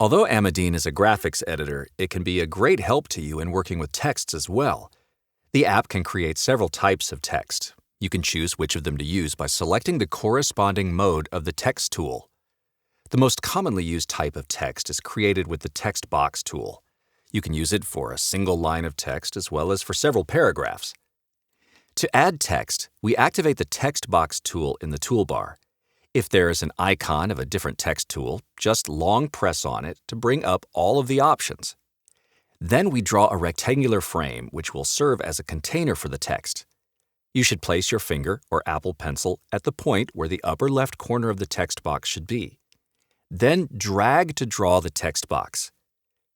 Although Amadine is a graphics editor, it can be a great help to you in working with texts as well. The app can create several types of text. You can choose which of them to use by selecting the corresponding mode of the text tool. The most commonly used type of text is created with the text box tool. You can use it for a single line of text as well as for several paragraphs. To add text, we activate the text box tool in the toolbar. If there is an icon of a different text tool, just long press on it to bring up all of the options. Then we draw a rectangular frame which will serve as a container for the text. You should place your finger or Apple Pencil at the point where the upper left corner of the text box should be. Then drag to draw the text box.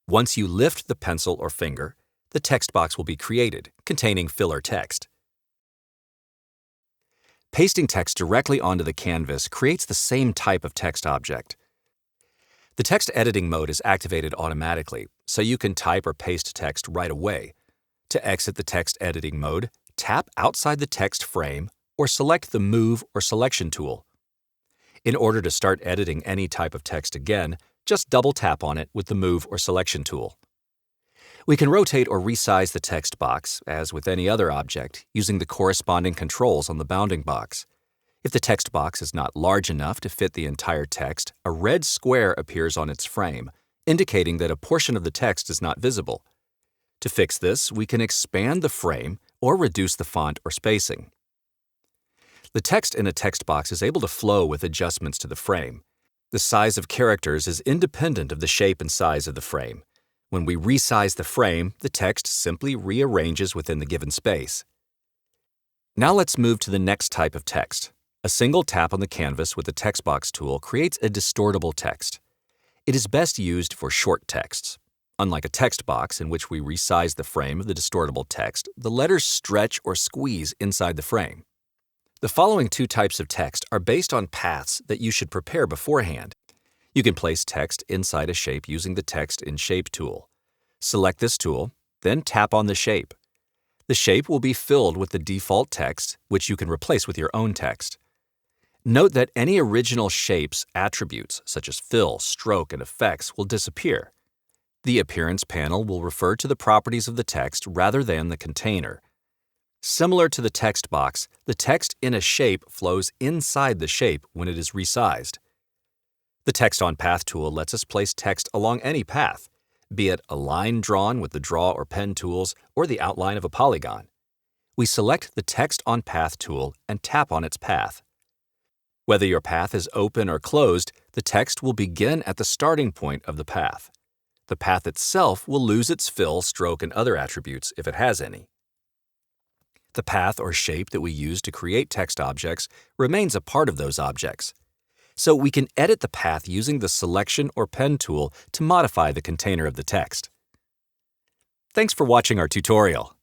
Once you lift the pencil or finger, the text box will be created, containing filler text. Pasting text directly onto the canvas creates the same type of text object. The text editing mode is activated automatically, so you can type or paste text right away. To exit the text editing mode, tap outside the text frame or select the Move or Selection tool. In order to start editing any type of text again, just double-tap on it with the Move or Selection tool. We can rotate or resize the text box, as with any other object, using the corresponding controls on the bounding box. If the text box is not large enough to fit the entire text, a red square appears on its frame, indicating that a portion of the text is not visible. To fix this, we can expand the frame or reduce the font or spacing. The text in a text box is able to flow with adjustments to the frame. The size of characters is independent of the shape and size of the frame. When we resize the frame, the text simply rearranges within the given space. Now let's move to the next type of text. A single tap on the canvas with the text box tool creates a distortable text. It is best used for short texts. Unlike a text box in which we resize the frame of the distortable text, the letters stretch or squeeze inside the frame. The following two types of text are based on paths that you should prepare beforehand. You can place text inside a shape using the Text in Shape tool. Select this tool, then tap on the shape. The shape will be filled with the default text, which you can replace with your own text. Note that any original shape's attributes, such as fill, stroke, and effects, will disappear. The Appearance panel will refer to the properties of the text rather than the container. Similar to the text box, the text in a shape flows inside the shape when it is resized. The Text on Path tool lets us place text along any path, be it a line drawn with the Draw or Pen tools or the outline of a polygon. We select the Text on Path tool and tap on its path. Whether your path is open or closed, the text will begin at the starting point of the path. The path itself will lose its fill, stroke, and other attributes if it has any. The path or shape that we use to create text objects remains a part of those objects. So we can edit the path using the Selection or Pen tool to modify the container of the text. Thanks for watching our tutorial.